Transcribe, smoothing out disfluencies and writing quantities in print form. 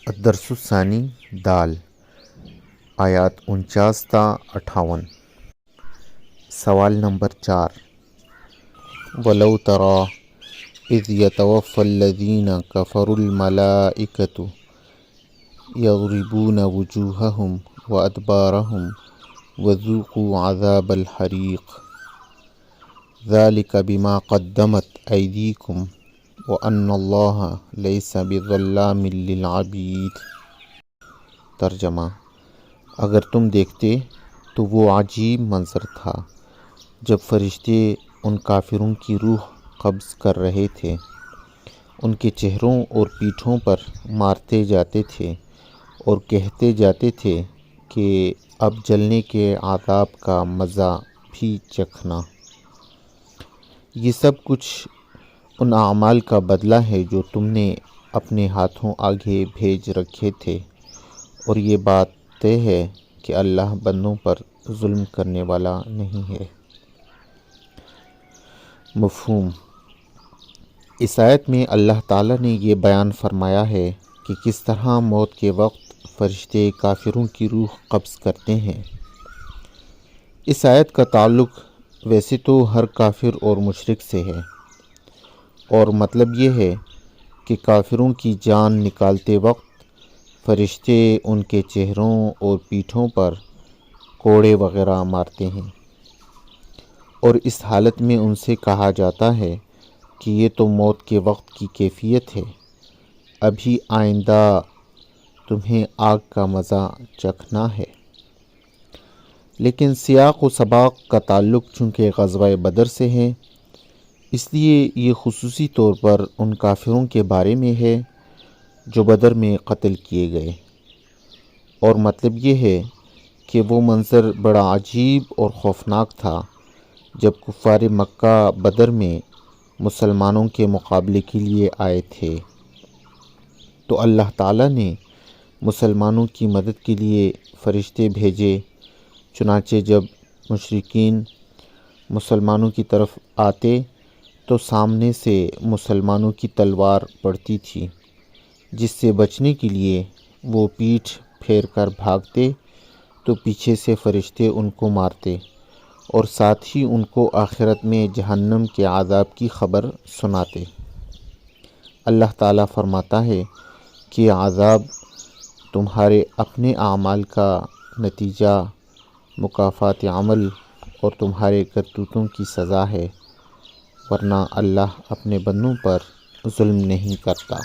الدرس الثانی دال آیات 49 تا 58۔ سوال نمبر 4۔ وَلَوْ تَرَى إِذْ يَتَوَفَّى الَّذِينَ كَفَرُوا الْمَلَائِكَةُ يَضْرِبُونَ وُجُوهَهُمْ وَأَدْبَارَهُمْ وَذُوقُوا عَذَابَ الْحَرِيقِ ذَلِكَ بِمَا قَدَّمَتْ أَيْدِيكُمْ وَأَنَّ اللَّهَ لَيْسَ بِظَلَّامٍ لِّلْعَبِيدِ۔ ترجمہ: اگر تم دیکھتے تو وہ عجیب منظر تھا جب فرشتے ان کافروں کی روح قبض کر رہے تھے، ان کے چہروں اور پیٹھوں پر مارتے جاتے تھے اور کہتے جاتے تھے کہ اب جلنے کے عذاب کا مزہ بھی چکھنا۔ یہ سب کچھ ان اعمال کا بدلہ ہے جو تم نے اپنے ہاتھوں آگے بھیج رکھے تھے، اور یہ بات طے ہے کہ اللہ بندوں پر ظلم کرنے والا نہیں ہے۔ مفہوم: اس آیت میں اللہ تعالیٰ نے یہ بیان فرمایا ہے کہ کس طرح موت کے وقت فرشتے کافروں کی روح قبض کرتے ہیں۔ اس آیت کا تعلق ویسے تو ہر کافر اور مشرک سے ہے، اور مطلب یہ ہے کہ کافروں کی جان نکالتے وقت فرشتے ان کے چہروں اور پیٹھوں پر کوڑے وغیرہ مارتے ہیں، اور اس حالت میں ان سے کہا جاتا ہے کہ یہ تو موت کے وقت کی کیفیت ہے، ابھی آئندہ تمہیں آگ کا مزہ چکھنا ہے۔ لیکن سیاق و سباق کا تعلق چونکہ غزوہ بدر سے ہے، اس لیے یہ خصوصی طور پر ان کافروں کے بارے میں ہے جو بدر میں قتل کیے گئے، اور مطلب یہ ہے کہ وہ منظر بڑا عجیب اور خوفناک تھا جب کفار مکہ بدر میں مسلمانوں کے مقابلے کے لیے آئے تھے، تو اللہ تعالیٰ نے مسلمانوں کی مدد کے لیے فرشتے بھیجے۔ چنانچہ جب مشرکین مسلمانوں کی طرف آتے تو سامنے سے مسلمانوں کی تلوار پڑتی تھی، جس سے بچنے کے لیے وہ پیٹھ پھیر کر بھاگتے تو پیچھے سے فرشتے ان کو مارتے، اور ساتھ ہی ان کو آخرت میں جہنم کے عذاب کی خبر سناتے۔ اللہ تعالیٰ فرماتا ہے کہ یہ عذاب تمہارے اپنے اعمال کا نتیجہ، مکافات عمل اور تمہارے کرتوتوں کی سزا ہے، ورنہ اللہ اپنے بندوں پر ظلم نہیں کرتا۔